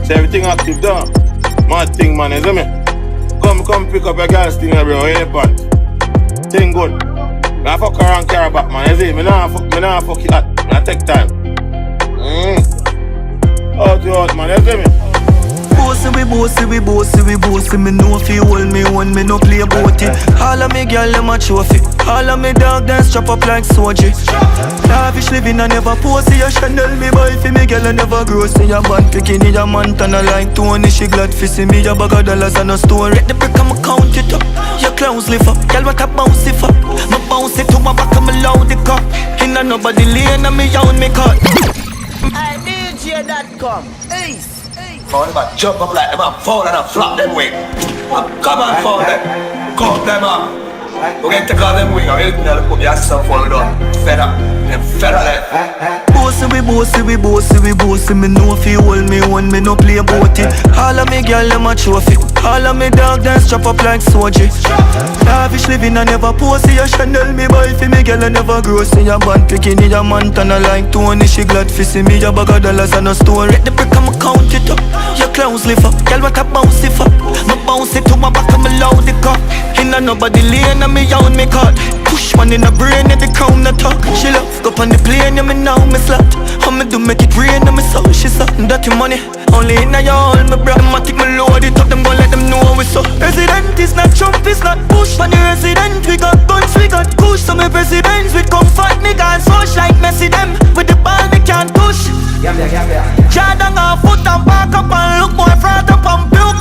So everything active down. Mad thing, man, you see me? Come pick up your girl's thing everywhere, in the pants. Thing good. I fuck around, carry back, man, you see me? Nah fuck it hot. I take time. Out to out, man, you see me? Bossy, me know if you hold me one, me no play about it. All of me girl, them a trophy. All of me dog, them strap up like Soji. Lavish living, I never pose. You Chanel me boy, for me girl, I never grow. See your band picking in your Montana like Tony. She glad for see me, your bag of dollars and a store. Read the brick, I'ma count it up. Your clowns live up, girl, what a bounce it up. Me bounce it to my back, I'm loud the cup. Inna nobody lane, and me own me cut. I DJ.com, Ace. Fall back, jump up like them up, fall and up, flop them wing. Come on, fall them, cut them up. We get to call them wing, or anything that'll put your ass up, fall down. Fed up, them fed up there. Bossy, me know if you hold me one, me no play about it. All of me girl, them a trophy. All of me dog, them strap up like Soji. Lavish living, I never pose. See your Chanel me boy, for me girl, I never grow. See your band picking in your Montana like Tony. She glad for see me, your bag of dollars and a store. Read the brick, I'ma count it up. Your clowns live up, girl, what a bounce it up. Me bounce it to my back, I'm loud the cup. Inna nobody lane, and me own me cut. Push one in the brain, and the crown the talk. She love, go on the plane, yeah, me now me slut. How me do make it rain, and me soul, she suck. Dirty money, only in a y'all, me bro. Them a take me load it up, them gon' let them know we so. President is not Trump, is not Bush. For the resident, we got guns, we got kush. So me presidents, we comfort niggas, push like Messi them. With the ball, they can't push. Jordan a foot and back up and look, boy, front up and broke.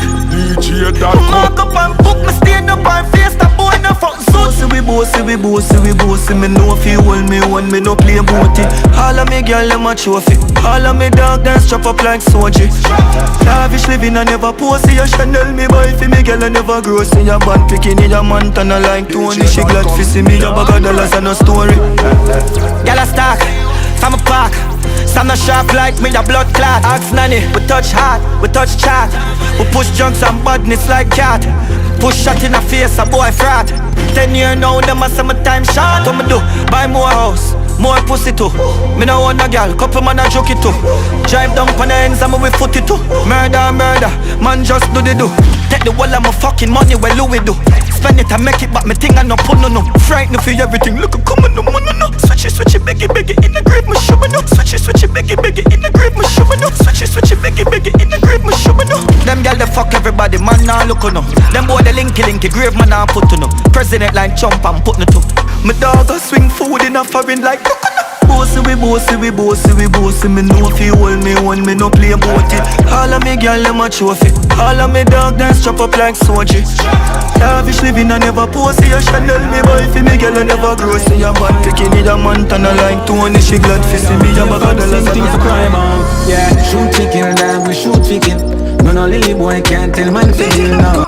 Mark up and book, me stand up and face the boy in the front suit. Bossy, me know if you hold me one, me no play about it. All of me girl, them a trophy. All of me dog, them strap up like Soji. Lavish living, I never pose. See your Chanel me boy, for me girl, I never grow. See your band picking in your Montana like Tony. She glad for see me, your bag of dollars and a story. Girl a stack, from a park. Some not sharp like me, a blood clot. Ask nanny, we touch hard, we touch chat. We push junks and badness like cat. Push shot in the face, a boy frat. 10 years now, them a summertime shot. What me do? Buy more house, more pussy too. Me no want a girl, couple man a joke it too. Drive down on the ends and me with foot it too. Murder, man just do the do. Take the whole of my fucking money where Louis do. Spend it and make it, but me thing I no put no. Frightened for everything, look come on no. Switch it, beggy, in the grave, me shoving up. Switch it, beggy, in the grave, me shoving up. Switch it, beggy, in the grave, me shoving up. Them girl they fuck everybody, man nah look on them. Them boy they linky, grave man nah put on them. President like Trump and put no to. Me dog a swing food in a foreign like coconut. Bossy, me know if you hold me one, me no play about it. All of me girl, them a trophy. All of me dog, them strap up like Soji. Lavish living, I never pose. See your Chanel me boy, for me girl, I never grow. See your band picking in your Montana like Tony. She glad for see me, your bag of dollars and for crime on. Yeah, shoot chicken, dog, we shoot chicken. No lily boy can't tell man to deal now.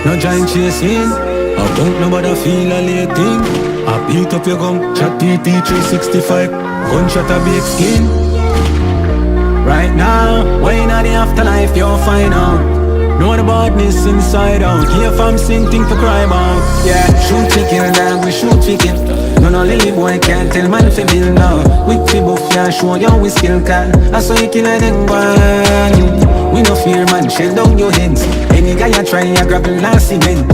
No giant chasing, I don't nobody feel a late thing. I beat up your gum, chat PT 365, gunshot a big skin. Right now, way in the afterlife you'll find out. Know the badness inside out. Here from sing thing for crime out. Yeah, shoot chicken, dog, we shoot chicken. No lily boy can't tell man fi bill now. We fi buff ya, show you we skill can. I saw you kill a them one. We no fear man, shell down your heads. Any guy you try, you grab a last cement.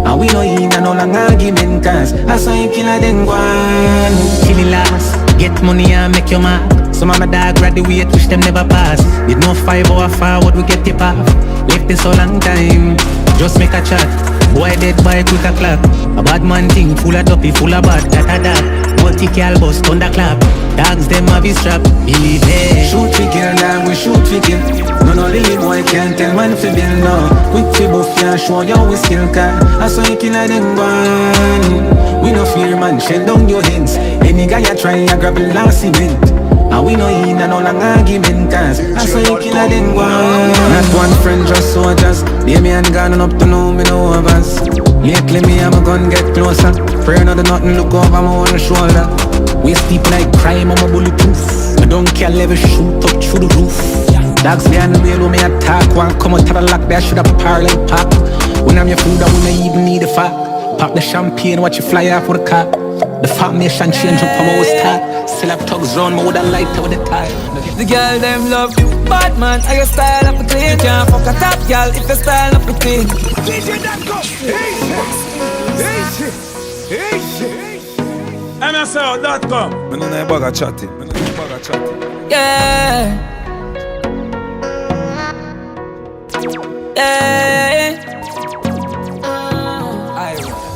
And we no in a no long argument, cause I saw you kill a them one. Kill the last, get money and make your mark. Some of my dog graduate, wish them never pass. Did no 5 hour forward, we get tip off. Left this so long time, just make a chat. Boy dead by a quick clock. A bad man thing, full of dopey, full of bad, da. Multi-cal bus, thunderclap. Dogs them have his strap, believe it. Shoot chicken, dog, we shoot chicken. No lily boy can't tell man fi bill now. Quick fi buff ya, show you we skill can. I saw you kill a them one. We no fear man, shell down your hands. Any guy you try, you grab a last cement. And we no in a no long argument, cause I saw you kill a them one. Not one friend, just soldiers. They me and gone up to know me no of us. Lately me and my gun get closer. Pray not nothing, look over my own shoulder. We steep like crime, I'm a bulletproof. I don't care, level shoot up through the roof. Dogs behind the wheel, me attack. One come out to the lock, there should have parallel pop. When I'm your food, I wouldn't even need a fat. Pop the champagne, watch you fly off with a cop. The formation change up from our start. Still have tugs round, but with a lighter with the tie. The girl them love you, bad man. Are your style up a clean? Can't fuck a top girl if your style up a clean. MSL.com. I don't know about chatting. Yeah. Yeah.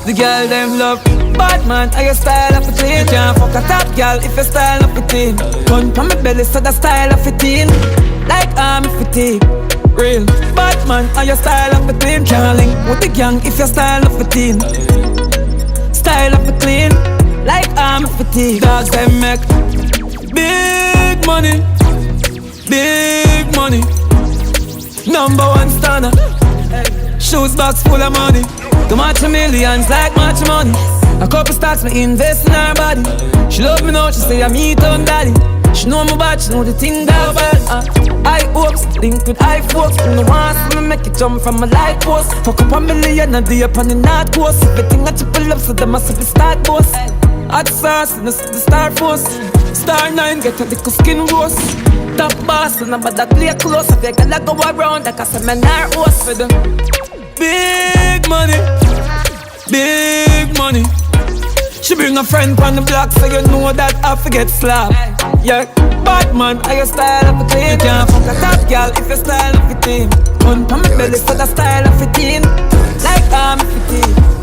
The girl them love you, bad man. Are your style up a clean? Can't fuck a top girl if your style up a clean. Gun pa my belly so the style of a teen. Like army fatigue. Real bad man, are your style of a clean? Can't link with the gang if your style of a teen. Style of a clean. Like army fatigue. Dogs them make big money. Big money. Number one stunner. Shoes box full of money. Too much millions like much money. A couple stocks me invest in her body. She love me now, she say I'm me done daddy. She know me bad, she know the thing that bad. I hopes, link with high folks. From the ones me make it jump from my light post. Fuck up a million a day up on the north coast. Everything I triple up so them must be start boss. Hot sauce and the star force. Star 9 get a little skin roast. Top boss and about that play close. If you gotta go around like a seminar host for them. Big money, big money. She bring a friend on the block so you know that I forget slap. Yeah, bad man, are your style of a clean? You can't fuck a top girl if your style of a teen. Gun pa my belly so the style of a teen. Like I'm 15.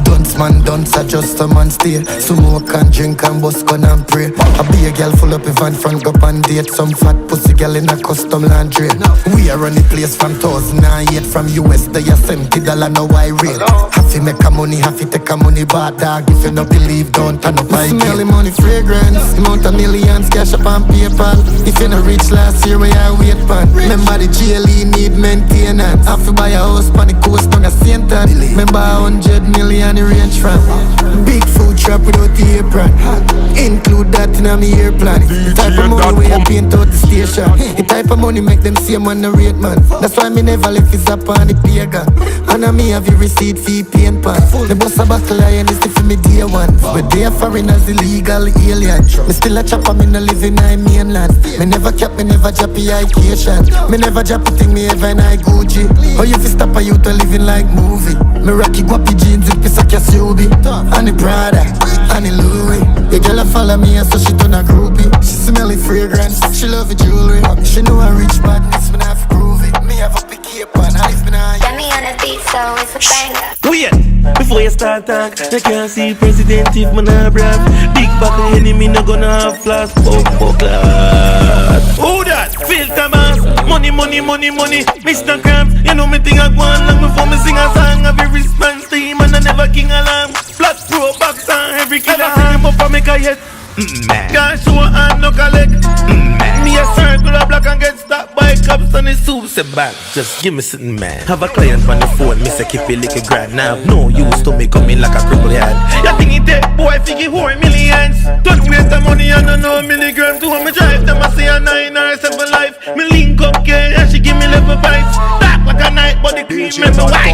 Dunce man, dunce are just a man stay. Smoke and drink and bust gun and pray. A be a girl full up in van front go and date. Some fat pussy girl in a custom laundry. We are run the place from 2008. From US they are $70 no I rate. Have to make a money, have to take a money bad dog. If you not believe, don't turn up my smelly money fragrance. Amount of millions cash up on PayPal. If you not reach last year where I wait pan. Remember the GLE need maintenance. Have to buy a house on the coast on a St. Ann. Remember 100 million range from big food trap without the apron. Include that in my ear plan. The type of money where you paint out the station. The type of money make them see man the rate man. That's why me never left his up on the pagan. And I me have you receipt fee pain pan. The boss a buckle and it's for me day one. But they are foreigners illegal alien. Me still a chopper, me no live in my mainland. Me never cap, me never drop a vacation. Me never drop a thing, me ever in I Gucci. Or you fi stop a youth living like movie. Me rocky guapi jeans with piece of Cassiobi. And the Prada, and the Louis. The girl a follow me so she done a groupie. She smell it fragrance, she love the jewelry. She know I rich badness, me not prove it. Me have a picky up and I been on. Get me on the beat so it's a banger. Wait, before you start talk, you can't see president if man a brave. Big buckle enemy no gonna have flash. Oh God. Who that? Filter mass. Money, money, money, money. Mr. Krabs, you know me think I go on long before me sing a song. Every response to him and I never king alarm. Flat pro box on every kid. Never see him up and make a yet. Can't show and no collect. Me a circle of black and get stopped by cops on his suit. Say back, just give me something, man. Have a client on the phone, me say keep it like a grand. Now no use to me coming like a crippled hand. You think it take boy figure 4 millions? Don't waste the money and no milligram. To me drive them I say a 9 or 7 life. Me link up care and she give me level vibes. Dark like a night but the cream remember why.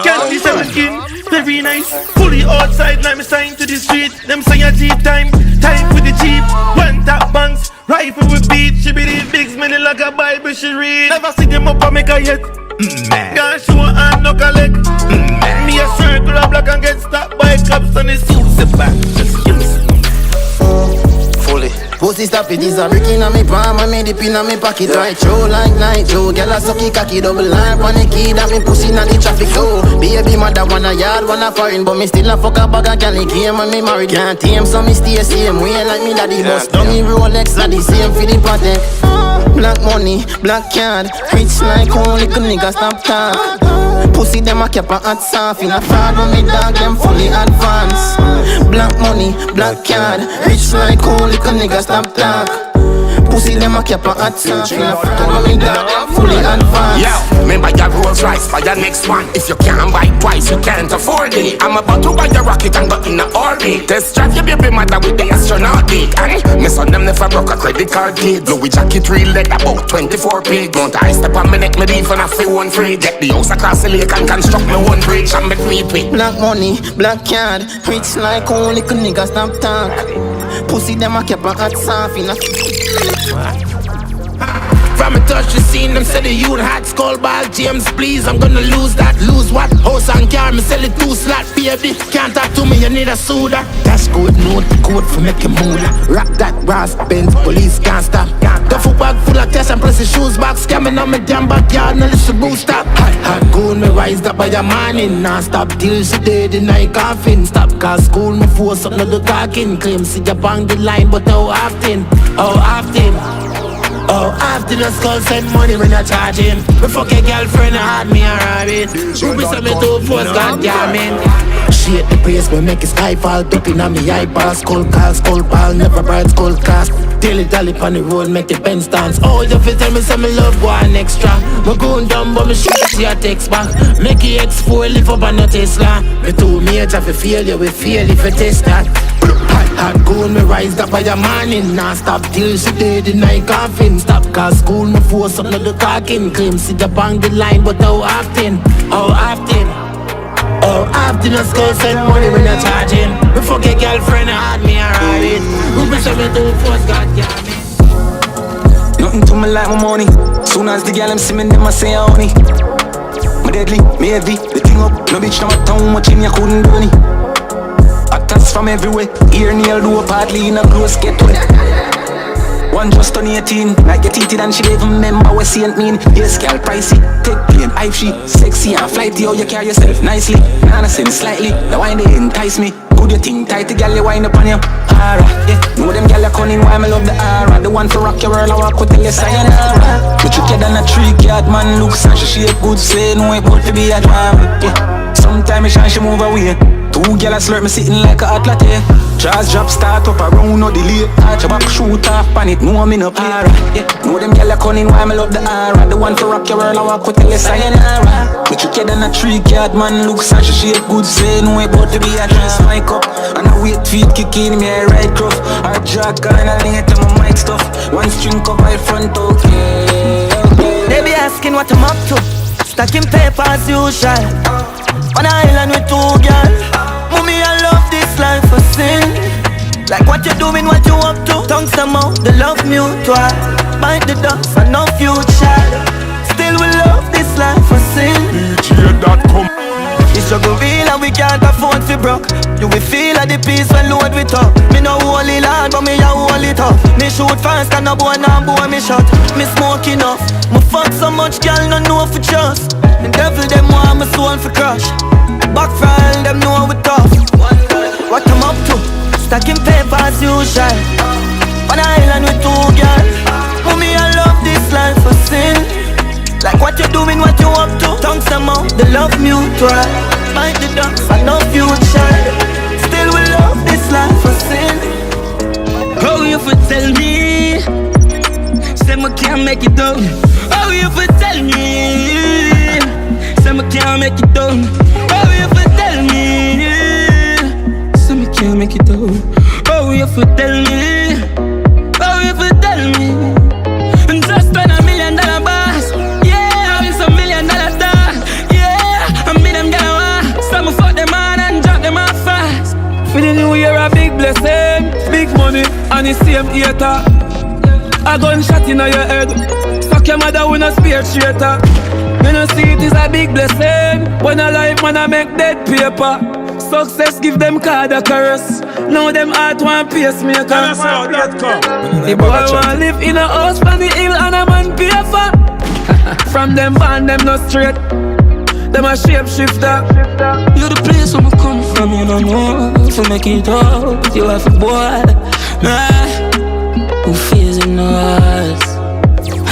Can't see 7 skin, very nice. Fully outside like me sign to the street. Them say a G time, time for the Jeep. One top banks, rifle with beat. She be the big smelly like a Bible she read. Never see them up and make a yet. Can't show and no collect. Me a circle of black and get stopped by cops on the suit. Say back, just give me some. Fully. Pussy stop it, is a brick in a me palm and me dip in a me pocket. Right through like night, Joe. Girl a sucky cocky, double line on the key that me pussy na the traffic flow. Baby mother wanna yard, wanna foreign, but me still a fuck a bag of Cali game when me married. Can't tame, so me stay same way like me daddy bust. Dummy Rolex, not the same for the patek. Black money, black card, rich like only little nigga stop talk. Pussy them a cap a hot soft in a fraud when me dog them fully advance. Black money, black card, rich like only little nigga stop talk. Pussy them a cap a hot soft in a fraud when me dog them fully advance. Yeah, me buy your Rolls Royce for your next one. If you can't buy twice, you can't afford it. I'm about to buy your rocket and go in a orbit. Test drive your baby mother with the astronaut beat. And Me son them never broke a credit card paid. Louis jacket real leg about 24 pig. Mount I step on me neck, me beef and I feel one free. Get the house across the lake and construct me one bridge and make me pay. Black money, black card, rich like only could niggas stop talk. Pussy them a keep a hot soft in a. From a touch the scene, them say the youth hot skull ball. James, please, I'm gonna lose that. Lose what? House and car, me sell it 2 slot. Baby, can't talk to me, you need a soda. Cash code, note the code for make a moolah. Rock that brass Benz, police can't stop. Duffel bag full of cash and press the shoes back. Scamming on my damn backyard, no listen boost up. Hot gold, me rise up by your morning. Nah stop till she dead in my coffin. Stop cause school, me force up no the talking. Claim see you bang the line, but how often? How often? Oh, after the skull send money when you're charging. Me fuck a girlfriend, I had me a rabbit. Ruby send me 2 force, God damn it. Shit the place, we make it skyfall. Dipping on me eyeball, skull pal. Never bright skull cast. Daily dally on the road, make the pen stance. Oh, you feel tell me say me love one extra. Me going down, but me shit your text back. Make it X4, live up on no Tesla. Me 2 mates, if you fail, you will fail if you test that. Hot gold, me rise up by your morning. Nah stop till she dead in my coffin. Stop cause school, me force up no the talking. Claim see the bang the line, but how often? How often? How often a skull send money when you're charging? Me fuck a girlfriend, I had me a rabbit. Ruby send me 2 force, God damn it. Nothing to me like my money. Soon as the girl them see me, them a say honey. Me deadly, me heavy, the thing up. No bitch no matter how much in you couldn't do any. Attacks from everywhere, ear nail do a partly in a close get wet. One just on 18, like get heated and she don't even remember what she ain't mean. Yes, girl, pricey, take plane, hype she, sexy and flighty, how you carry yourself nicely. Nana send slightly, the wine they entice me. Good you think tight, the girl you wind up on you. Aura, yeah, know them girl you cunning, why me love the aura. The one for rock your world, I walk with tell you sayonara. The trick you than a 3-card man looks and she shape good, say no it good to be a drama. Yeah, sometimes she move away. 2 gyal a slurp me sitting like a hot latte. Jaws drop start up around no delay. Arch your back shoot off pan it, no me no play. Yeah, know them gyal a cunning why me love the aura. The one for rock your world I walk with tell you sayonara. Me trick you than a 3-card man looks and she shape good, say no it but to be a dress my cup. And I wait feet kick in me a right cross. Hard drag and I later my mic stuff. 1 string cover in front okay. They be asking what I'm up to. Stacking paper as usual. On an island with 2 girls. Mommy, I love this life for sin. Like what you doing, what you up to. Tongues them out, the love mutual. Bite the dust for no future. Still we love this life for sin. BGA.com. It's struggle real and we can't afford to broke. You will feel at the peace when load we talk. Me no holy lad, but me a holy tough. Me shoot fast and no boy nah boy me shot. Me smoke enough. Me fuck so much girl no know for trust. The devil them want my soul for crush. Backfire them know we tough. What I'm up to? Stacking paper as usual. On an island with 2 girls. Mommy I love this life for sin. Like what you doing, what you up to. Tongues them out, the love mutual. Bite the dust for no future. Still we love this life for sin. How you for tell me? Say me can't make it down. How you for tell me? Say me can't make it down. How you for tell me? Say me can't make it down. How you for tell me? How you for tell me? Just spend $1 million boss. Yeah, I win some $1 million star. Yeah, I meet them gonna some fuck them on and drop them off fast. For the new year a big blessing, big money and the same eater. A gunshot in your head. Fuck your mother with no spear traitor. Me no see it is a big blessing. When a life man I make dead paper. Success give them card a caress. Now them heart want pacemaker. The boy want live in a house from the hill and a man pay for. From them band them not straight. Them a shapeshifter. You the place where me come from. You don't know to make it up. You have a boy. Nah. Who feels in the eyes?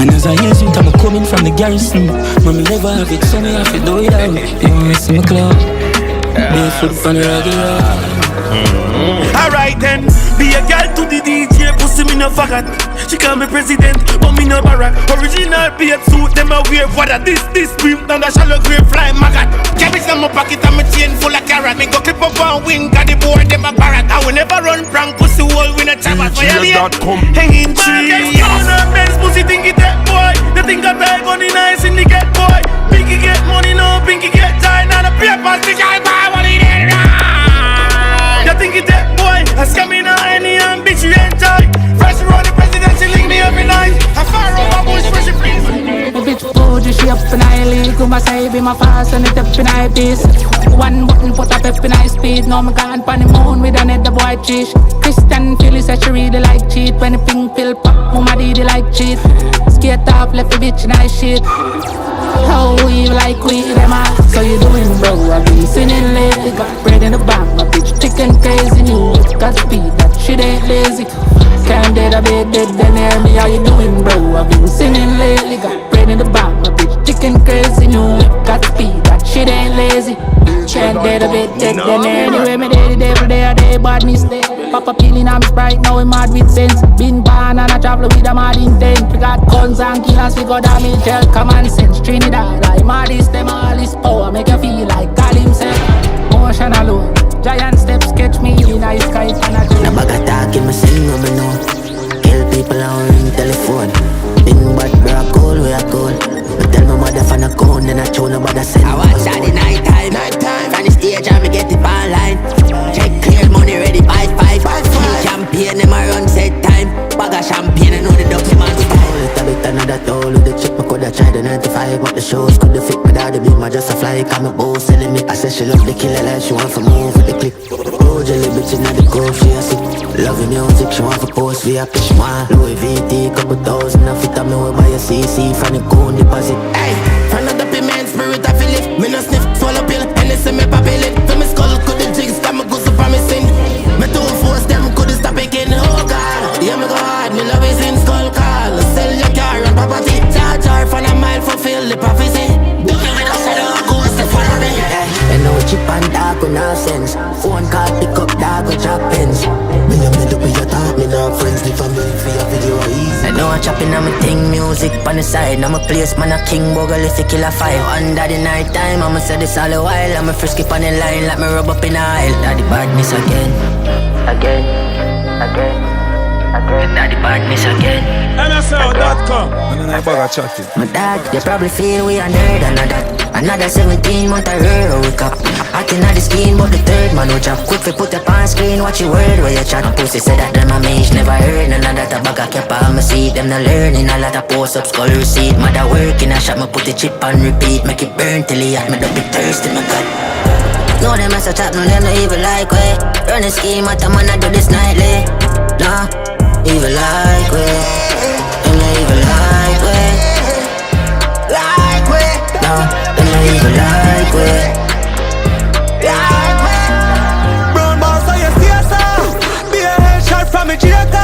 And as I use it, I'm coming from the garrison. Mommy never have it, so me have to do it out. You miss my club. Be foot on the REGGAE. Alright then, be a girl to the DJ, pussy me no forgot. She call me president, but me no Barack. Original beard suit, them a wear what a this beam down the shallow grave fly maggot. Cabbage in my pocket and my chain full of carrot. Me go clip up one wing, got the board, them a barrack. I will never run prank, pussy hole, win a chabbat. Hanging tree, yes. Benz pussy think it that boy. They think I die gun in ice in the get boy. Pinky get money, no pinky get tied. Now the paper stick I buy what it is. You think it that boy? I scam me now any and bitch you enjoy. Fresh around the president, she link me every night. I fire over bush fresh and freeze. My bitch food, she up in high league. My side be my fast and it up in high piece. One button put up in high speed. Now me gone pan the moon with a net the boy cheese. Christian Philly said she really like cheat. When the pink pill pop, mama did like cheat. Skate off, left the bitch in high shit. How we like we them all. So you doing bro, I be singing lately. Got bread in the bank, my bitch chicken crazy. New got speed, that shit ain't lazy. Can't dead a bit dead, then hear me. How you doing bro, I been singing lately. Got bread in the bank, my bitch chicken crazy. New got speed, that shit ain't lazy. Can't dead a bit dead, then anyway me day the every day a day bad mistake. Papa peeling on me Sprite, now we mad with sense. Been born and I travel with a mad intent. We got guns and killers, we got damage, hell, common sense. Trinidad, I mad is them all is power. Make you feel like God himself. Motion alone, giant steps catch me in the sky. Na bag attack in my sing on me know. Kill people on ring telephone. Big bad bra cool, we are cool. But tell my mother for a cone, then I show nobody send. I watch at the night time. From the stage and me get it online. Check clear money ready, buy five. Champagne, them a run set time. Bag of champagne, I know the ducks, man. A bit another toll with the chip, I coulda tried the 95. But the shows coulda fit without the beam, I just a fly. Come a boss selling me, I said she love the killer like she want for move with the clip. Oh, jelly bitch inna the cove, she a sick. Loving music, she want for post via pitch. One Louis VT, couple thousand. I fit on me, we buy a CC from the gold deposit. Hey, from the man spirit I feel it. Me no sniff, swallow pill, and they say me pop it. For me skull, could the jigs, got me goose up on me sin. Me two force them, couldn't stop again. Oh God, yeah me go hard, me love is in skull call. Sell your car and property, charge her for a mile, fulfill the prophecy. Do me with a set of ghosts to follow me. And now chip and dark with no sense. Phone call, pick up dog with drop pins. Me no me do be your talk, me no friends, the family for your video easy. I know I'm chopping on my thing, music on the side. I'm a place, man a king, bogle if you kill a five. Under the night time, I'ma say this all a while. I'm a frisky on the line, like me rub up in a aisle. Daddy badness again. Daddy badness again. MSL.com. And then I bag a chatting. My dad, they probably feel we are nerd and another 17 month a rear wake up. Acting at the scheme, but the third man will drop. Quick fi put up on screen, watch your word where you chat. Pussy said that them a mage never heard. None of that a bag a kept on me see. Them no learning, a lot of post up skull receipt. Mother work in a shop, me put the chip on repeat. Make it burn till he at me, don't be thirsty, my God. No, them as a chat, no, them no evil like way. Run the scheme, at a man I do this nightly. Nah, evil like way. Them no evil like way. Like way. Nah, them no evil like way. Like way. Brown boss, so you see us out. Be a headshot from a Jamaica.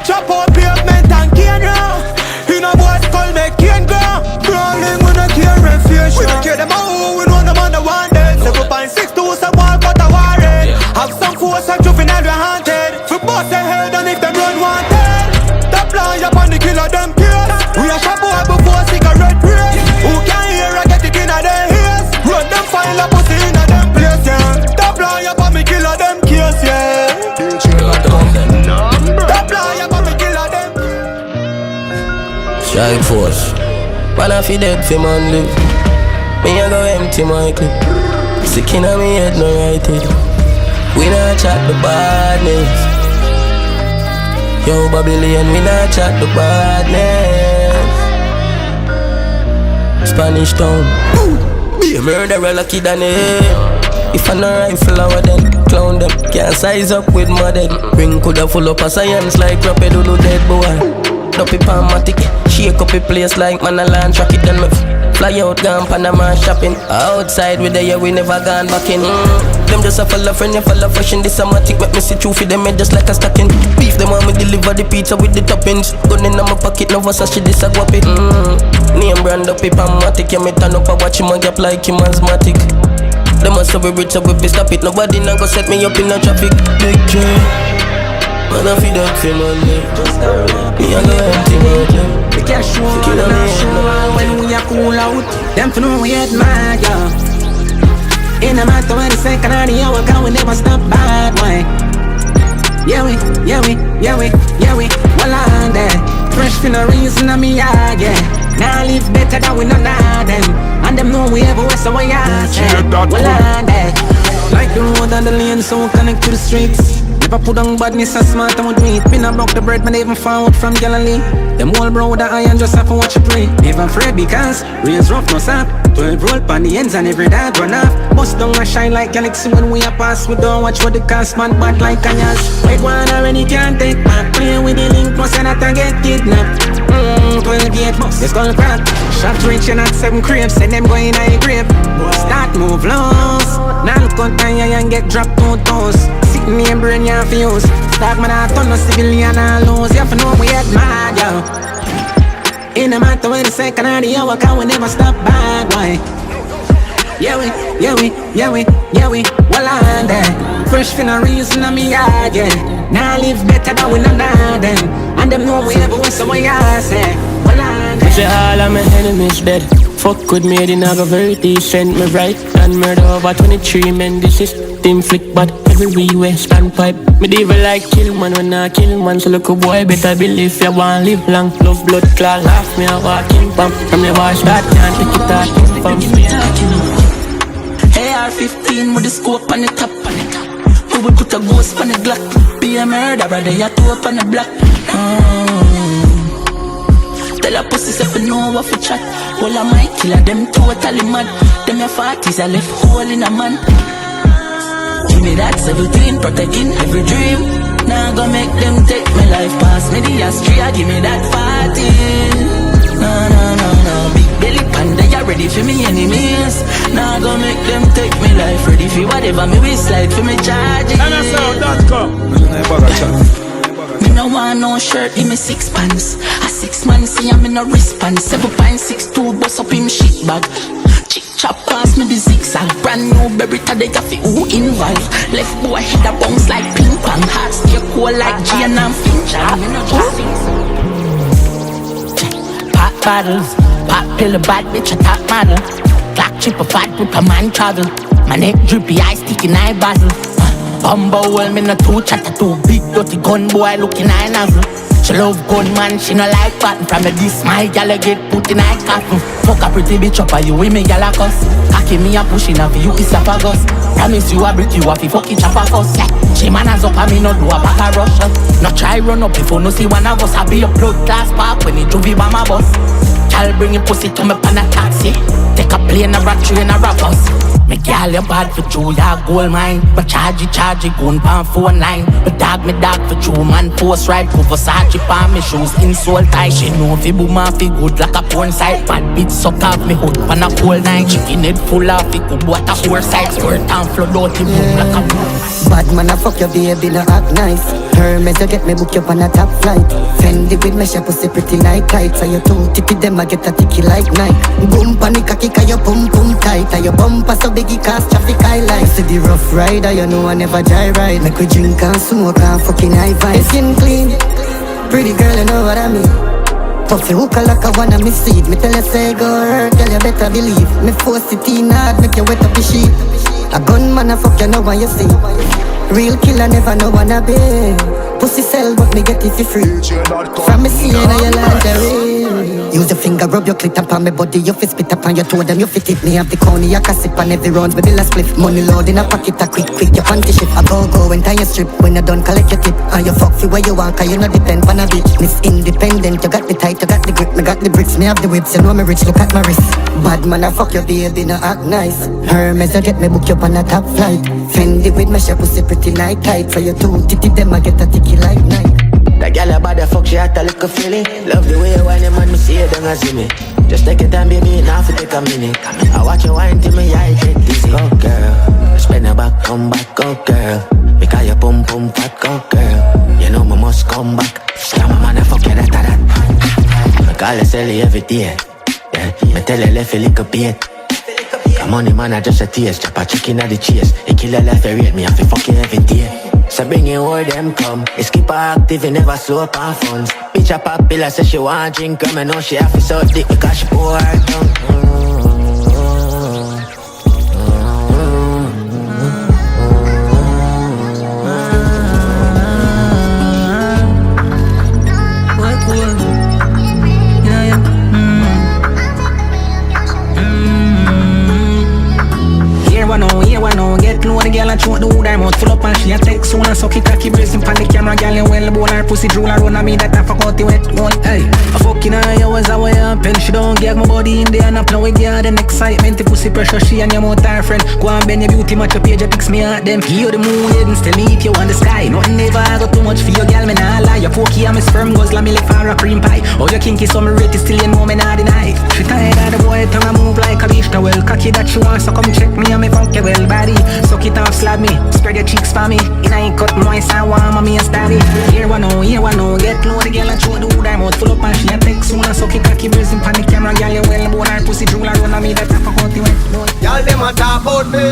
Chop up pavement and cane round. You know boys call me cane ground. Brawling with a care refuge. We don't care them all, we know them on the one day. 7.6 to someone but a warrant. Have some force and juvenile we haunted. For boss they head and if them run wanted. The plan up on the killer them kills. We a shop boy before cigarette break. Who can hear I get it in a their ears. Run them file up pussy in a them place, yeah. The plan up on me killer them kills, yeah. The plan up on me killer them. Strike force. Man I fi dead fi man live. Me a go empty my clip. Sick inna me head no right it. We not chat the badness. Yo Babylon we not chat the badness. Spanish town. Be a murderer lucky than it. If I no rifle I would then clown them. Can't size up with my dead. Ring coulda full up of science like rapid do no dead boy. Duppy palmatic, shake up a place like man a land track it. Then me fly out gone Panama shopping. Outside with the year we never gone back in. Them just a follow friend, you follow fresh in this amatic. Make me see through for them head just like a stocking. Beef them want me deliver the pizza with the toppings. Gun in my pocket, no Versace, this a guapi. Name brand up a palmatic. Yeah, me turn up a watch him and gap like him asthmatic. Them must have be rich so we be stop it. Nobody not go set me up in a traffic. Big J, Man, I feed up for Monday. Me a go empty Monday. The cash roll, and I show when we are cool out. Them to know we at mad, yeah. In a matter when the second of the hour, can we never stop bad, boy. Yeah, we, well on there. Fresh for no reason, I'm me, yeah. Now live better than we know them. And them know we ever was so we are. Well on there. Like the road and the lane, so we connect to the streets. Never put on badness and smart and with me. Been a broke the bread, man, even found from Galilee. Them all bro that I am just have to watch it play. Never afraid because reals rough, no sap. 12 roll pan the ends and every dad run off. Bust down and shine like galaxy when we a pass. We don't watch what the cast man bad like Kanyas. Wait one already can't take back. Play with the link, must not get kidnapped. 12 gate bus, it's gonna crack. Shot reaching at 7 cribs, send them going in a grave. Start move lows. Now look on time and get dropped 2 toes. Sitting in brain, you have to use. Dog man, I turn no civilian and lose. You have to know we at mad, yo. In a matter when the second of the hour, can we never stop bad, boy. Yeah, we, well on there. Fresh for no reason, I'm me yard, yeah. Now live better than we know them. And them know we ever was so we are, say. Well on there. Say all of my enemies dead. Fuck with me, they not go very decent. Me right and murder over 23 men. This is team flick, but every way standpipe. Me devil like kill man when I kill man. So look a boy better believe you want live long. Love blood clot, laugh me a walking pump. From the wash that can't take it out from me. AR-15 with the scope on the top. We will put a ghost on the Glock. Be a murderer, they are 2 up on the block. Tell a pussy if you know what for chat. All of my killer, them totally mad. Them your 40s, I left hole in a man. Give me that 17, protecting every dream. Now go make them take my life past me the astria. Give me that 14. No. Big belly panda, you ready for me enemies. Now go make them take me life. Ready for whatever me we slide for me charges. Me no want no shirt, give me 6 pants. A 6 man see I'm in a wristband. 7.62 bust up him shit bag. Chick chop pass me the zigzag. Brand new Beretta, they got fi who involved. Left boy hit a bounce like ping pong. Heart stay cool like G and I'm Fincher. Me no just sing. Pop bottles, pop pill, a bad bitch, a top model. Clock chip, a fat whip, a man travel. My neck drippy, eye sticky, eye basil. Bumbo well, me no too chatter, too big, dirty gun boy looking eye nozzle. She love gun man, she no like pattern. From the this my gal get put in eye cotton. Fuck a pretty bitch up, you with me gal a cuss. Cocky me a pushing up, you is a pagus. Promise you a brick, you a fi fucking chop a fuss. She man has up, and me no do a back a rush. No try run up if you no see one of us. I be a blood class park when it juvie by my bus. Gal bring your pussy to me pan a taxi. Take a plane, a rat train, a rap bus. Me gal you bad for true, ya gold mine. But charge it, gun pan phone line. But dog for true, man post right. Go Versace pan me shoes, insole tight. She know fi boom and fi good like a porn site. Bad bitch suck off me hood pan a cold night. Chicken head full of fi cook what a 4 sides. Squirt and flood out the boom like a boom. Bad man a fuck your baby, no act nice. Hermes you get me book you on a top flight. Fendi with me, she pussy pretty night tight. So you too ticky, them I get a ticky like night. Boom panic a kick a your pum pum tight. A your bumper so biggie cause traffic highlight. See the rough rider, you know I never dry ride. Make we drink and smoke and fucking high vibe. Skin clean, pretty girl, you know what I mean. Puffy hookah like I wanna miss seed. Me tell you say go hurt, girl you better believe. Me force it in hard, make you wet up your sheet. A gunman a fuck you know what you see. Real killer never know wanna be. Pussy sell but me get it for free. From me seeing how you lingerie. Use your finger, rub your clit up on me body. You fit spit up on your toe, them you fit it. Me have the corny, you can sip on every round. Me bill a spliff. Money load in a pocket, a quick, your panty ship. I go when tie your strip. When you done collect your tip. And you fuck for where you want, cause you not depend on a bitch. Miss Independent, you got the tight, you got the grip. Me got the bricks, me have the whips. You know me rich, look at my wrist. Bad man, I fuck your baby, no act nice. Hermes, you get me book you on a top flight. Fendi with me, she pussy pretty night tight. For you too, titty them, I get a ticky like night. That girl about the fuck, she had a little feeling. Love the way you whine, man, me see you, don't see me. Just take your time, baby, now for take a minute. I watch you whine till me eye get dizzy. Go girl, spin her back, come back, go girl. Because you pum pum fat, go girl. You know me must come back. Yeah, my man, I fuck you that. I call her Sally every day. Yeah, me tell her left a little bit. Come on, man, I just a taste. Chop a chicken at the chase. A killer left a rate me, I fi fuck you every day. So bring your word them come. Skippa active, you never slow up on funds. Bitch a popular, say she want drink, come and know she have to suck dick because she pour her tongue. Here one now, get low, the girl and throw the wood, her mouth full up and she a text soon and suck it, cocky bracing pan the camera, girl, you well bone her pussy drool around on me, that I fuck out the wet one, hey. I fucking her hours away up, and she don't get my body in there and up now with you, then excitement, the pussy pressure, she and your mouth her friend, go and bend your beauty, match your page, you picks me at them, give you the moon, head and still leave you on the sky, nothing ever I got too much for your girl, me nah lie, your pokey and my sperm goes like me left for a cream pie, oh you kinky so me rate it, still you know me nah deny, she tired of the boy, tongue a move like a beach towel, cocky that she wants, so come check me and me funky well body, suck it off, slap me, spread your cheeks for me. In a cut moist and warm, me a stabby. Here one now, get low, the girl and throw the wood, her mouth full up and she a text soon and suck it, cocky bracing pan the camera, girl you well bone her pussy drool around on me, that I fuck out the wet. Y'all them a talk about me.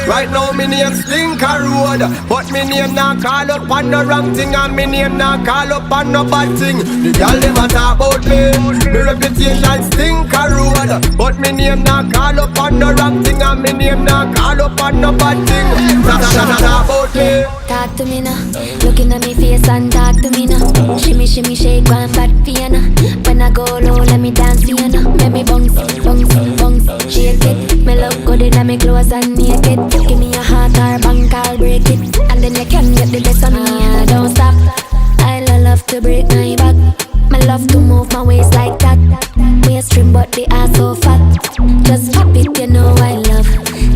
Right now me name Stinker Road, but me name not call up on no wrong thing, and me name not call up on no bad thing. The y'all them a talk about me. Me reputation Stinker Road, but me name not call up on no wrong thing, and me name not call up on no bad thing. Talk to me now, looking at me face and talk to me now. Shimmy, shimmy, shake one fat piano. When I go low, let me dance for you now. Make me bounce, bounce, bounce, shake it. Me look good in my clothes and naked. Give me a heart or bank, I'll break it. And then you can get the best of me. Don't stop, I love to break my back. My love to move my waist like that. Waist trim but the ass so fat. Just pop it, you know I love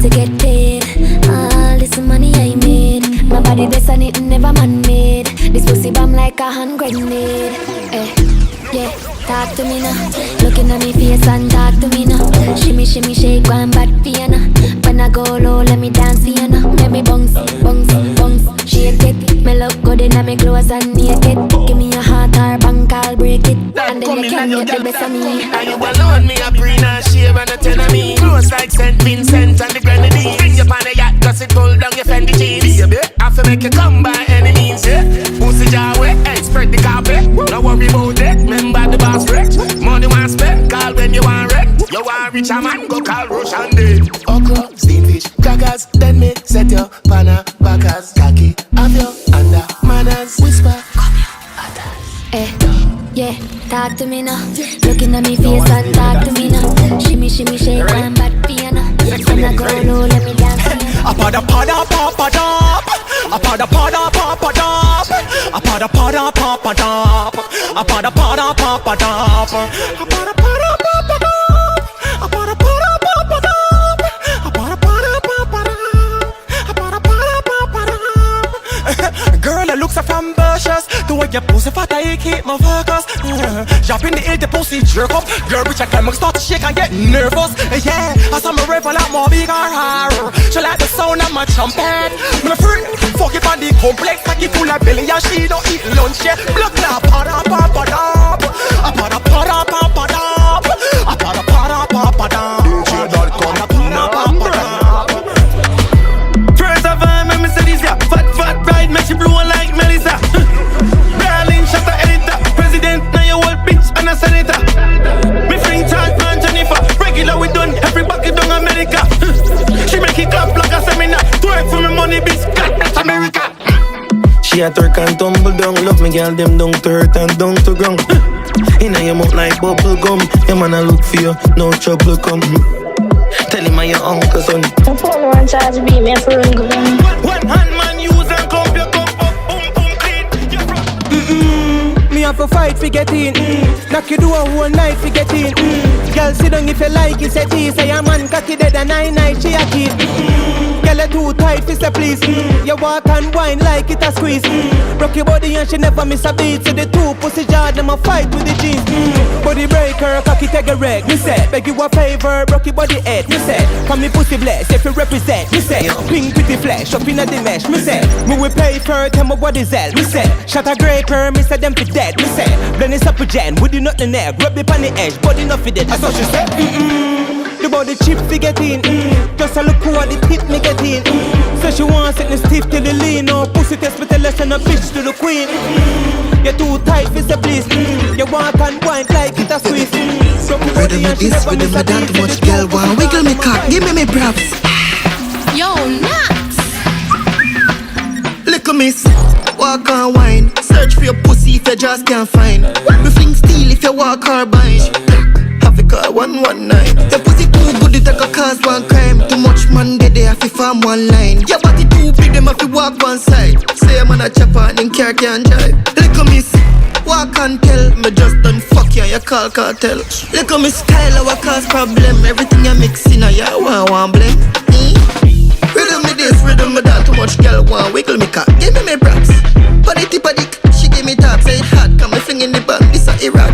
to get paid. All this money I made, my body this and it never man made. This pussy bomb like a hand grenade. Yeah, talk to me now. Looking at me face and talk to me now. Shimmy, shimmy, shake one bad piano. When I go low, let me dance for you now. Let me bounce, bounce, bounce, shake it. Me look good in my clothes and naked. Give me a heart or bank, I'll break it. And then you can get the best of me. Are you alone? Me a green and shave and a ten of me. Close like St. Vincent and the Grenadines. Bring you on a yacht, cause it pull down your Fendi jeans. Baby, I have to make you come by any means, yeah. Pussy jar way, hey, spread the carpet. No worry about it, remember the boss rich. Money want spend, call when you want rent. You want rich a man, go call Rush and Dave. Okra, steamfish, crackers, then me set your panna, backers, khaki. Have your under manners, whisper. Come here, yeah, talk to me now. Looking at me face and talk to me now. Shimmy, shimmy, shake one bad piano. When I go low, let me dance. Apada pada papa dop. Apada pada papa dop. Apada pada papa dop. Apada pada papa dop. Apada pada papa dop. Apada pada papa dop. Apada pada papa dop. Apada pada papa dop. Girl, it looks so ambitious. The way your pussy fat, I keep my focus. Jump in the air, the pussy jerk up. Girl, bitch, I climb, start to shake and get nervous. Yeah, I saw my rifle out more big or higher. She like the sound of my trumpet. My friend, fuck it on the complex. Like it full of belly and she don't eat lunch yet. Blood clap, pada papa dop. Pada pada papa dop. Pada pada papa dop. First of all, let me say this, yeah. Fat ride, make she blow like Melissa. Darling, shut the editor. President, now you old bitch and a senator. Me fling charge man Jennifer. Regular we done, everybody done America. She make it clap like a seminar. Twerk for me money, bitch, that's America. She a twerk and tumble down. Love me girl, them down to earth and down to ground. Inna your mouth like bubble gum. Your man a look for you, no trouble come. Tell him my your uncle son. My phone one charge be me for run go down. One hand man use and come your cup up, boom boom clean. Me have to fight fi get in. Knock you do a whole night fi get in. Girl sit down if you like it, say this. Say a man cocky dead a 9 night she a kid. Girl you too tight fi say please. You walk and whine like it a squeeze. Rock your body and she never miss a beat. So the two pussy jar them a fight with the jeans. Body breaker, cocky take a wreck. Me say, beg you a favor, rock your body head. Me say, come me pussy bless if you represent. Me say, pink pretty flesh up inna the mesh. Me say, me we pay for tell me what is that. Me say, shot a breaker, me say them fi dead. Me say, blend this up with Jen, would you not the neck, rub it on the edge, body not fi dead. That's what she said. The body chip fi get in. Just a look who at the tip me get in. So she wants it stiff till the lean. No pussy test me tell her send a bitch to the queen. You're too tight for say please. You walk and wind like it a squeeze. Rhythm with this, rhythm with that. Much girl want wiggle me cock. Give me props. Yo, nuts. Little miss, walk and wine. Search for your pussy if you just can't find. Me fling steel if you walk or bind. Have a call 119. Your pussy too good, it take a cause one crime. Too much man dead, they have to farm one line. Your body too big, them have to walk one side. Say I'm on a chopper and in car can't drive. Little miss, walk and tell. Me just done fuck you, you call cartel. Little miss style, our cause problem. Everything you mix in, you want blame. Rhythm me this, rhythm me that. Too much girl want wiggle me cock. Give me props. Body tip a dick, she give me top. Say it hot, come me fling in the band. This a Iraq.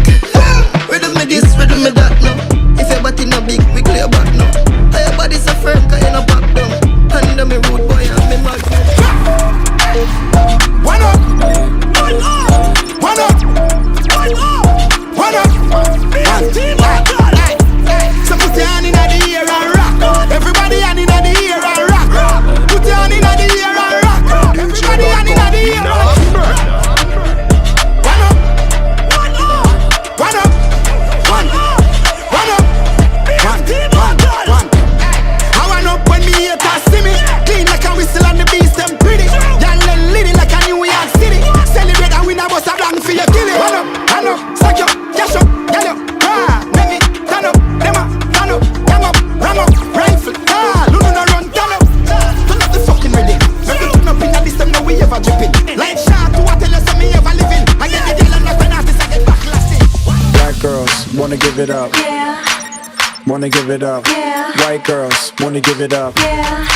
Rhythm me this, rhythm me that. No, if your body no big, wiggle your back. No, how your body so firm, 'cause you no back down. Under me rude boy and me mad. One up, one up, one up, one up, one up. So put your hand in the air and rock. Everybody hand in the air and rock. Put your hand in the air and rock. Everybody hand in the air and rock. One up, one up, one up, one up, one up, one. I want up when me haters see me. Clean like a whistle and the beast them pretty. Y'all living like a New York City. Celebrate and win a bus a blank for your killing. One up, suck up, cash up, get up. Make me turn up, them up, turn up, come up, ram up, rifle. Lulu no run, turn up. Turn up the fucking ready. Make me turn up in the system, now we ever dripping. Like shark to what tell us me ever living. I get the girl and like when artists I get backlasting. Black girls wanna give it up. Yeah, Wanna give it up. yeah, White girls wanna give it up. yeah,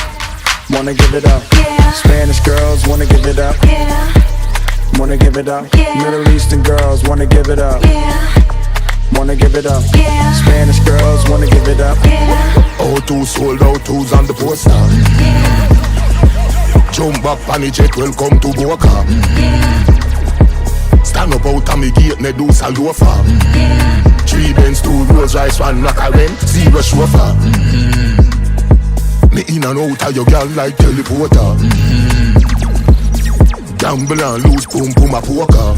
Wanna give it up. yeah, Spanish girls wanna give it up. yeah, Wanna give it up. Yeah. Middle Eastern girls wanna give it up. yeah, Wanna give it up. yeah, Spanish girls wanna give it up. yeah, O2 sold out, who's on the poster? yeah, Jump up on the jet, welcome to Boca. yeah, Stand up out of me gate, me do salofa. yeah. 3 Benz, 2 Rolls Royce, 1 McLaren, 0 chauffeur. Me in and out of your girl like teleporter. Gamble and lose, boom, boom, a poker.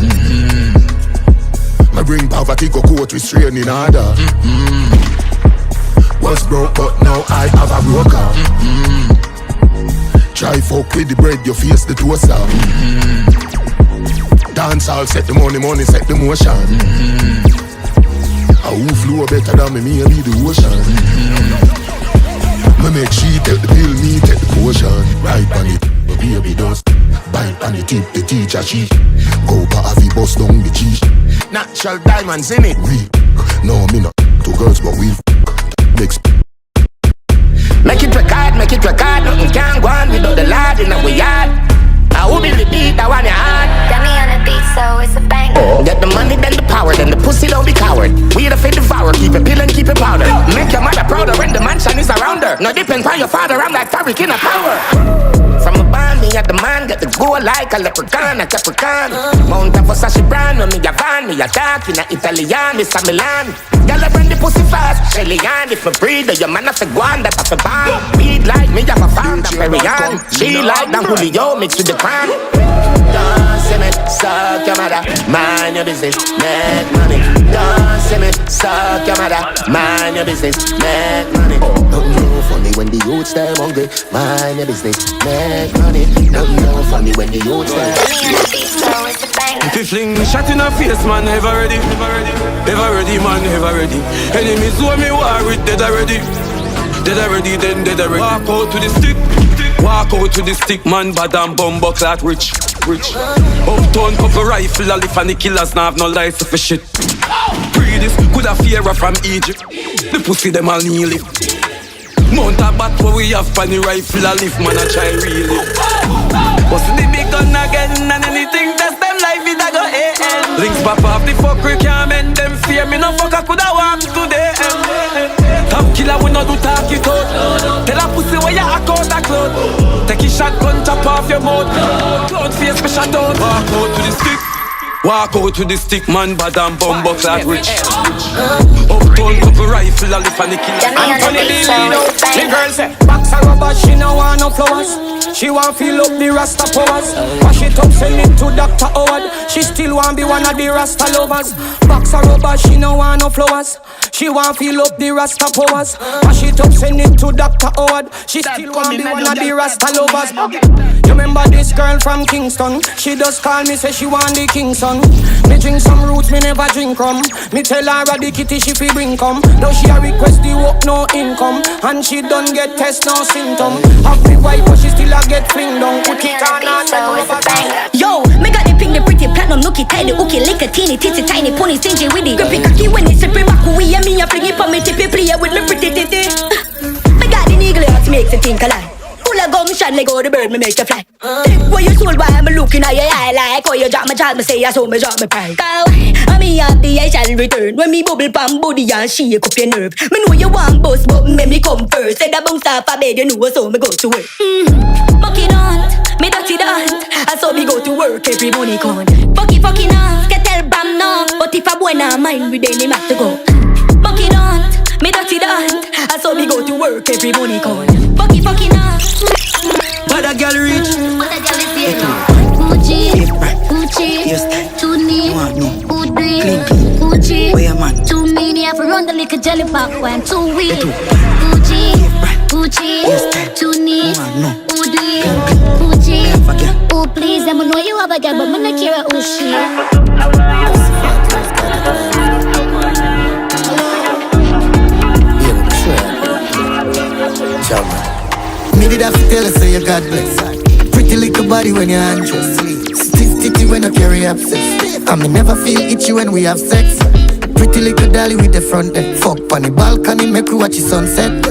Me bring poverty, go coat with straining order. Was broke, but now I have a broker. Try fuck with the bread, you face the toaster. Dancehall set the money, set the motion. A who flow better than me be the ocean. Me make she take the pill, me take the potion. Right on it, the baby does. Bite on the tip, the teacher she. Go pa avi bust down the cheese. Natural diamonds in it. We, no me not 2 girls but we mix. Make it record, nothing can go on without the lad in our yard. I will be the beat, I want your heart. Got me on the beat, so it's a banger. Get the money, then the power, then the pussy don't be coward. We the fit devour, keep it pill and keep it powder. Make your mother prouder when the mansion is around her. No depend on your father, I'm like Tariq in a power. From a band, me at the man, get the go like a leprechaun, a capricorn. Mount of Versace brand, me a van, me a dark in a Italian, it's a Milan. Girl, I bring the pussy fast, Shelly Ann. If me breathe, your man have to go on, that have to ban. Weed like me, have a farm, that very on. She like that Julio mixed with the crown. Don't see me, suck your mother, mind your business, make money. Don't see me, suck your mother, mind your business, make money. Don't know funny when the youths them hungry, mind your business, make money. Don't know funny when the youths them. If you fling shot in her face, man, ever ready, ever ready, man, ever ready. Enemies who me war with, dead already, then dead already. Walk out to the stick, walk out to the stick, man, bad and bumbo clat rich. Uptown couple rifle, a lift and the killers now have no life for shit. Pre this, coulda fear from Egypt. The pussy them all kneel it. Mount a bat where we have funny rifle, a lift, man, a try really. Bust the big gun again and anything that's them life it a go end. Links pop off the fuck we can't mend them fear. Me no fuck I coulda walk today. Top killer we no do talk it out. Tell a pussy where you act out a cloud. Take a shotgun chop off your mouth. Cloud face me shut out. Walk out to the stick, Walk out with the stick man, bad and bumbo clad rich. Uptown couple rifle, a lip and the kill. Anthony the girl say, box a rubber, she no want no flowers. She want feel up the Rasta powers. Wash it up, send it to Dr. Howard. She still want be one of the Rasta lovers. Box a rubber, she no want no flowers. She want feel up the Rasta powers. Wash it up, send it to Dr. Howard. She still want be one of the Rasta lovers. You remember this girl from Kingston? She just call me, say she want the king son. Me drink some roots, me never drink rum. Me tell her the kitty she fi bring come. Now she a request the work, no income. And she don't get test, no symptom. Have me wife, but she still a get fling down. Put it on her, yo, me got the pink, the pretty platinum, nookie, tidy, ookie, lick a teeny, titty, tiny, pony, stingy with it. Grippy cocky when it's sipping back, we and me a fling it for me, tippy, play with me pretty titty. Me got the eagle heart, makes it think alive. Full of gumption, like all the bird, me make you fly. Think what you sold, why I'm looking at your eye like. Oh, you drop my child, me say I saw me drop my pride. I me happy, I shall return. When me bubble palm body and shake up your nerve. Me know you want boss, but make me come first. Said I bounce off a bed, you know, so me go to work. Fucking aunt, me dirty aunt. I saw me go to work every morning con. Fucking aunt, can tell Bram no. But if I boy not mind, we then him have to go. Fucking aunt, me dirty aunt. I saw me go to work every morning con. Fucking aunt. But a girl rich. What a girl is here. Gucci, too neat, Gucci, too mean. You have to run the liquor jelly pop when too weak. Gucci, too neat, Gucci. Oh please, I know you have a girl, but I'm not care who she. Me did have to tell her, say you God bless. Pretty little body when you're undressed. Stiff titty when I carry abscess. And me never feel itchy when we have sex. Pretty little dolly with the front end. Fuck on the balcony, make we watch the sunset.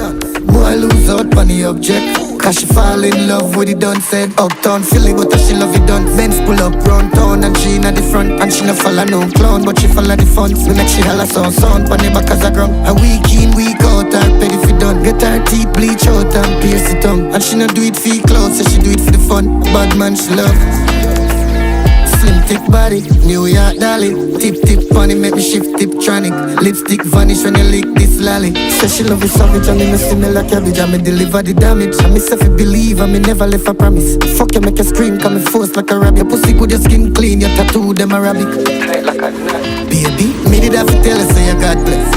Boy lose out on the object. Cause she fall in love with the done said. Uptown silly but she love it done. Benz pull up round town and she in the front. And she no follow no clown but she follow the funds. We make she holla sound pon the back as a ground. And week in week out her pay if it done. Get her teeth bleach out and pierce the tongue. And she no do it for the clothes, so she do it for the fun. Bad man she love. Slim thick body, New York dolly. Tip on it, make me shift tiptronic. Lipstick vanish when you lick this lolly. Say she love it savage and me no see me like cabbage. And me deliver the damage. And me self believe and me never left a promise. Fuck you make you scream, cause me force like a rabbit. Your pussy good, your skin clean, your tattoo them Arabic. Baby, me did have to tell her say you God bless.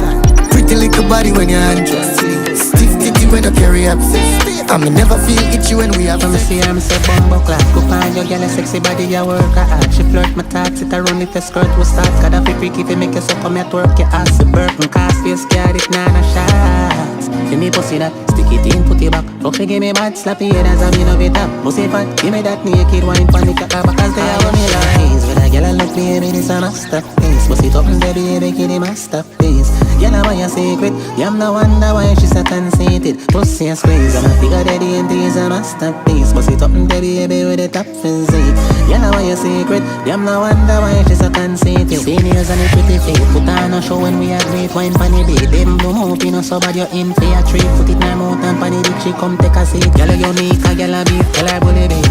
Pretty little body when you're undressed. Stiff titty when you carry abscess. And me never feel itchy when we have sex. From see I'm say bumbo clap. Go find your girl a sexy body, you work her hard. She flirt my thoughts, sit around if the skirt will start. Got a free if you make you so come at work. Your ass a burp and cast face, scared it nana shots. Give me pussy that, stick it in, put it back. Fuck she give me mad, slap your head as a me no bit up. Pussy fat, give me that naked wine panic back. Cause they have me lies. When a girl a look baby, this a masterpiece. Bust it up and baby, make it a masterpiece. Girl a buy a secret, I'm no wonder why she's so conceited. Pussy a squeeze, I'm a bigger daddy and this a masterpiece. Bust it up and baby, with the top physique. Girl a buy a secret, I'm no wonder why she's so conceited. Seniors and a pretty face, put on a show when we a great wine panny beat. Them no move, you know so bad you're in for a treat. Put it in her mouth and panny dick, she come take a seat. Girl a unique, a girl a beat, girl a bully beat.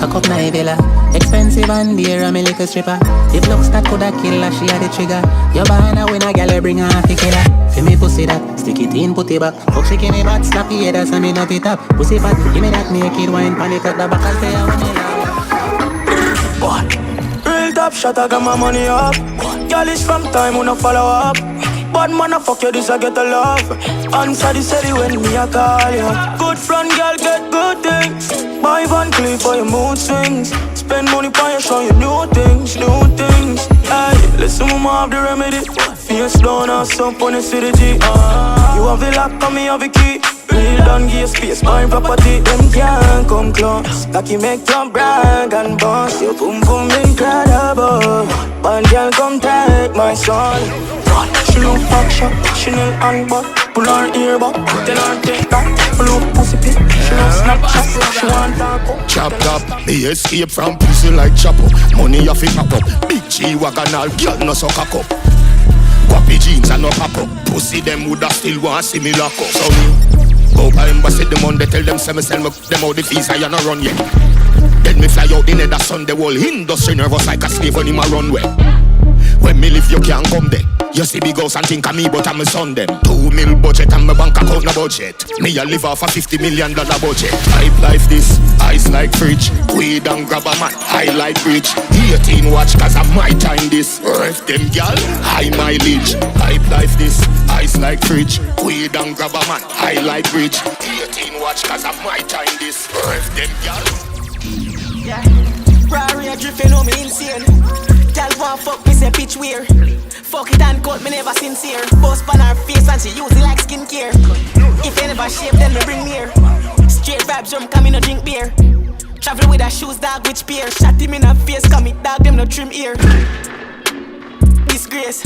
Cock up my villa, expensive and dear, I'm a little stripper. If looks that coulda kill her, she had the trigger. Your banana when a gal bring her half a killer. Feel me pussy that, stick it in, put it back. Fuck she give me back, slap your head as I me love it up. Pussy fat, give me that naked wine, panic at the back and say I want it up. Real top shot, I got my money up. Girl is from time, wanna follow up. Bad man, I fuck you, this I get a love. Answer the city when me I call you. Good friend, girl, get good things. Buy Van Cleef for your mood swings. Spend money for you, show you new things, new things. Hey, listen, mama have the remedy. Face down or some on the city G. You have the lock, and me have the key. Real don't give space, my property. Them can't come close. Cocky make you brag and boss. Your boom boom incredible. One girl come take my soul. She no fuck shot, she no handbag. Pull her ear back, tell her take that. Pull up pussy pit, she no Snapchat. She want taco. Chopped up, me escape from pussy like chopper. Money off it pop up, big G-Wagon all girl no so cock up. Guappy jeans and no pop up. Pussy them woulda still want see me lock up. So me go by embassy the Monday, tell them say me sell me them out the fees I no run yet. Then me fly out the nether sun, the whole industry nervous like a slave on him a runway. When me live, you can't come there. You see big house and think of me, but I'm a son them. 2 mil budget and my bank account no budget. Me a live off a $50 million budget. Hype life this, ice like fridge. Weed and grab a man, high like bridge. 18 watch cause of my time this. Earth them gal, high mileage. Hype life this, ice like fridge. Weed and grab a man, high like bridge. 18 watch cause of my time this. Earth them gal. Yeah, Rari a dripping on me insane. Girl want fuck me say bitch weird. Fuck it and cut me never sincere. Bust on her face and she use it like skincare. If you never shave then me bring me here. Straight vibes drum come in no drink beer. Travel with her shoes dog which pair. Shot him in her face come it dog them no trim ear. Disgrace.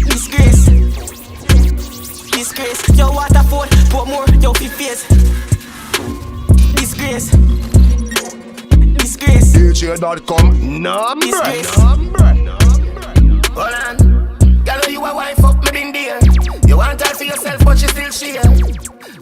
Disgrace. Disgrace. Yo waterfall put more yo fi face. Disgrace. Disgrace. DJ.com number. Disgrace. Hold on, girl, you a wife up, me been there. You want her for yourself, but you still share.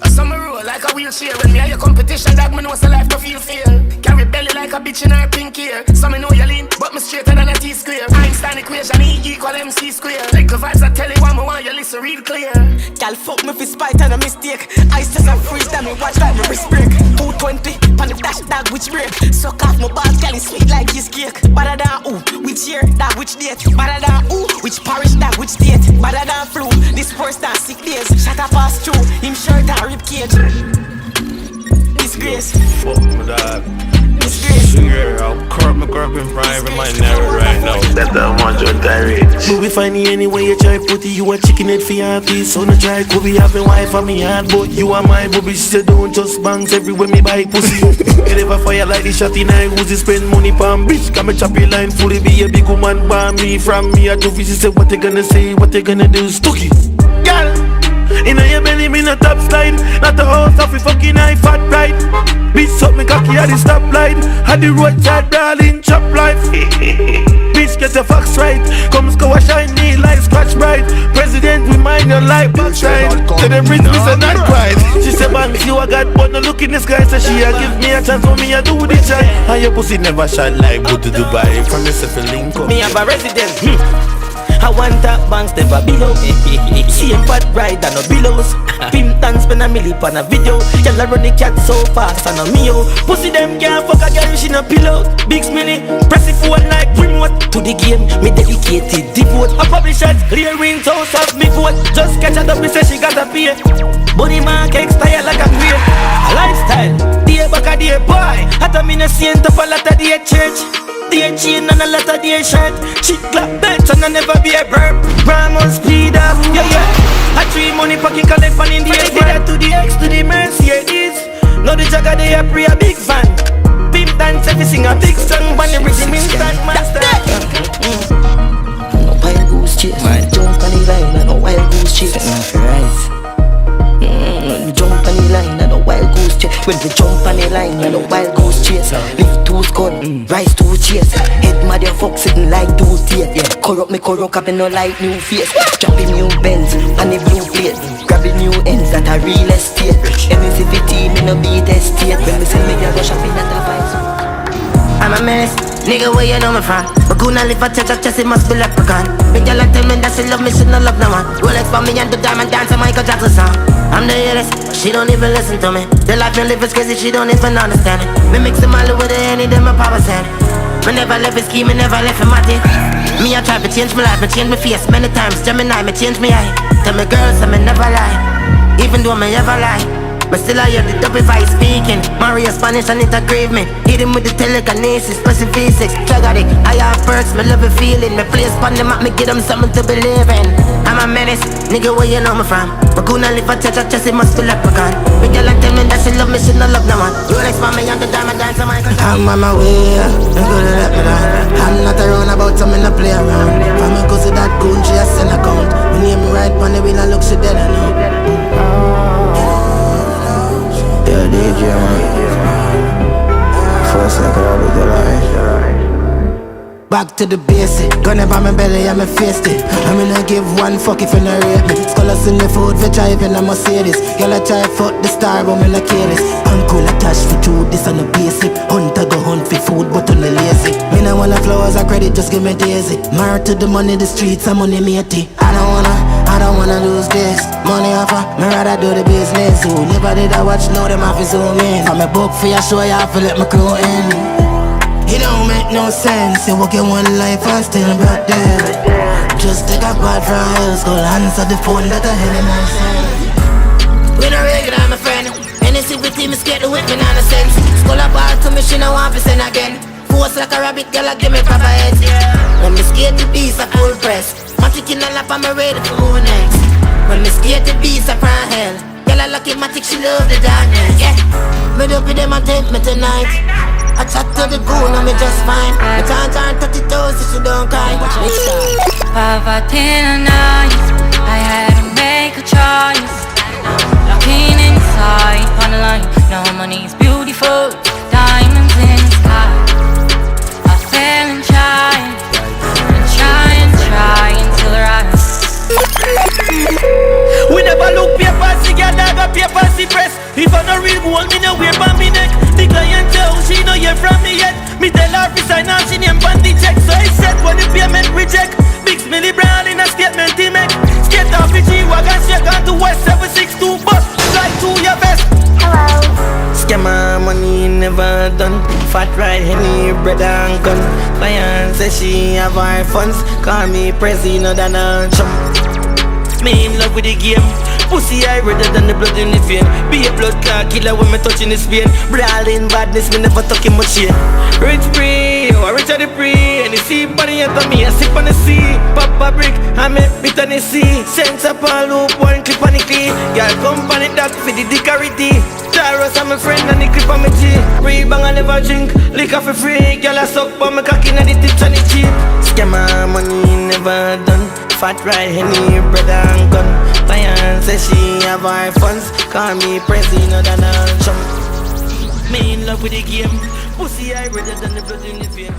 A summer roll like a wheelchair. When me and your competition, dog, me know so life no feel fair. Carry belly like a bitch in her pink hair. So me know you lean, but me straighter than a T-square. Einstein equation, E equal MC square. Like the vibes I tell you, one me want you listen real clear. Girl, fuck me for spite and a mistake. Ice just a freeze, that me watch like me wrist break. 220, pan the dash dog which break. Suck off my balls, girl, it's sweet like his cake. Better than ooh, which year, dog which date. Better than ooh, which parish, dog which state. Better than flu, this worse than 6 days. Shut up pass through, him shirt and rib cage. Disgrace. Fuck my dog. Disgrace. I'll curb my girl in private, my never right now. That's the one to direct. But we find it anyway you try put it. You a chicken head for your face. So no try could be having wife on me hard. But you are my bubby, she don't just bangs everywhere me buy pussy. You never fire like the shot in I who's spend money palm bitch. Come and chop your line fully be a big woman by me. From me a trophy, she said what they gonna say, what they gonna do. Stooky. Girl. Inna your belly, me no top slide. Not the house of a fucking high fat ride. Bitch up me cocky at the stoplight. Had the roadside darling chop life. Bitch get your facts right. Come score shiny like scratch bright. President we mind your life backside. To them rich me say not quite. She say banks you a got but no look in the sky. So she a give me a chance for me a do the try. And your pussy never shot like go to Dubai. From yourself a link up. Me have a residence. I want that banks never below. Same fat ride and no billows. Pimp and spend a milli on a video. Y'all run the cat so fast and a mio. Pussy them can't fuck a girl she no pillow. Big Smilly, press it forward like remote. To the game, me dedicated devote. A publisher's clear rings house of me vote. Just catch her up, me say she got a pay. Bunny mark style like a queer. A lifestyle, day back a day boy. At a minute scene to a lot of day church. Day chain and a lot of day shirt. Chick clap bench and I never be a burp. Ram on speed up, yeah yeah. A 3 money pocket collect fan in the air. That to the X to the Mercedes. Now the jagger they a pre a big fan. Pimp dance every sing a big song. When the rhythm instant master. No wild goose chase. Jump on the line and no wild goose chase. Jump on the line and no wild goose chase. When we jump on the line and no wild goose chase. Lift 2 scone, rise 2 chase. Head mad your fuck sitting like 2 teeth. Yeah, corrupt me corrupt up in no like new face. Dropping new Benz and the blue plate. Grabbing new ends that are real estate. NCVT me no beat estate. When me say me I go shopping at the vibes. I'm a menace, nigga where you know me from. But gonna live a chest it must be leprechaun. Make y'all tell me that she love me, she no love no one. Rolex for me and the diamond dance to Michael Jackson song. I'm the illest, she don't even listen to me. The life me live is crazy, she don't even understand it. Me mix the Molly with the Henny, then my papa said. Me never left his key, me never left him at it. Me I try to change my life, me change my face many times. Gemini, me change my eye. Tell me girls, I me never lie. Even though me ever lie. But still I hear the double voice speaking. Mario Spanish and it aggrave me. Hit him with the telekinesis, specifics. Dragatic, I have perks, me love a feeling. Me place on the map, me give them something to believe in. I'm a menace, nigga where you know me from. But gonna live a chest it must be leprechaun. Me girl and tell me that she love me, she no love no one. Rolex for me and the diamond dance to Michael Jackson. I'm on my way, I'm gonna let me down. I'm not around about some in a play around. For me go to that goon, she a send account. Me name me right on the wheel and look she dead I know. Yeah, DJ man. First I could with the line. Back to the basic. Gonna by my belly and my face it. I'm gonna give one fuck if you no rate me. Scholars in the food for driving, I must say this. Girl I try fuck the star but me like this. Uncle attached for 2 food, this on the basic. Hunter go hunt for food, but on the lazy. Me no want flowers or credit, just give me daisy. Married to the money, the streets, I'm money matey. I don't wanna lose this. Money offer, me rather do the business. Who never did I watch, know them have to zoom in. From a book for your show, you have to let me crew in. It don't make no sense. You work in one life and still brought dead. Just take a part from hell school, answer the phone that I hear my son. We no regular, my friend. Anything with him is scared to whip me nonsense. School a ball to me, she no want to send again. Force like a rabbit, girl, I give me proper heads. When me scared the beast, I full press. Matic in a lap, I'm ready for who next. When me scared the beast, I prime hell. Girl, I lucky Matic, she love the darkness. Yeah, me do with them, I take me tonight. I chat to the goon, and me just fine. I can't turn 30 toes if she don't cry. Poverty and night, I had to make a choice. Looking inside, on the line. No money's beautiful, diamonds in the sky. I fell and tried until I We never look paper, see girl, I got paper, see press. If I no real one, me no wear by me neck. The client tell she no hear from me yet. Me tell her resign and she name on the check. So I said when the payment reject. Big Millie Brown in a statement he make. Skate off the G-Wagon, shake on to West 762 bus. Fly to your best. Hello. Scammer money never done. Fat right, Henny, bread and gun. Client say she have her funds. Call me president and a chum. Me in love with the game. Pussy I redder than the blood in the vein. Be a blood clot killer when me touching his vein. Brawling badness, me never talking much here. Rich free, or rich at the pre. And you see bunny at me, I sip on the sea. Papa brick, I make bit on the sea. Sense up a loop, one clip on the key. Y'all come on it that for the decority. Taros, I'm a friend and the clip on my G. Rebang I never drink, liquor for free. Y'all I suck but me cocky and the tips on the cheap. Scammer money never done. Fat right, Henny, bread and gun. Client say she have her funds. Call me president and a chum. Me in love with the game. Pussy I redder than the blood in the vein.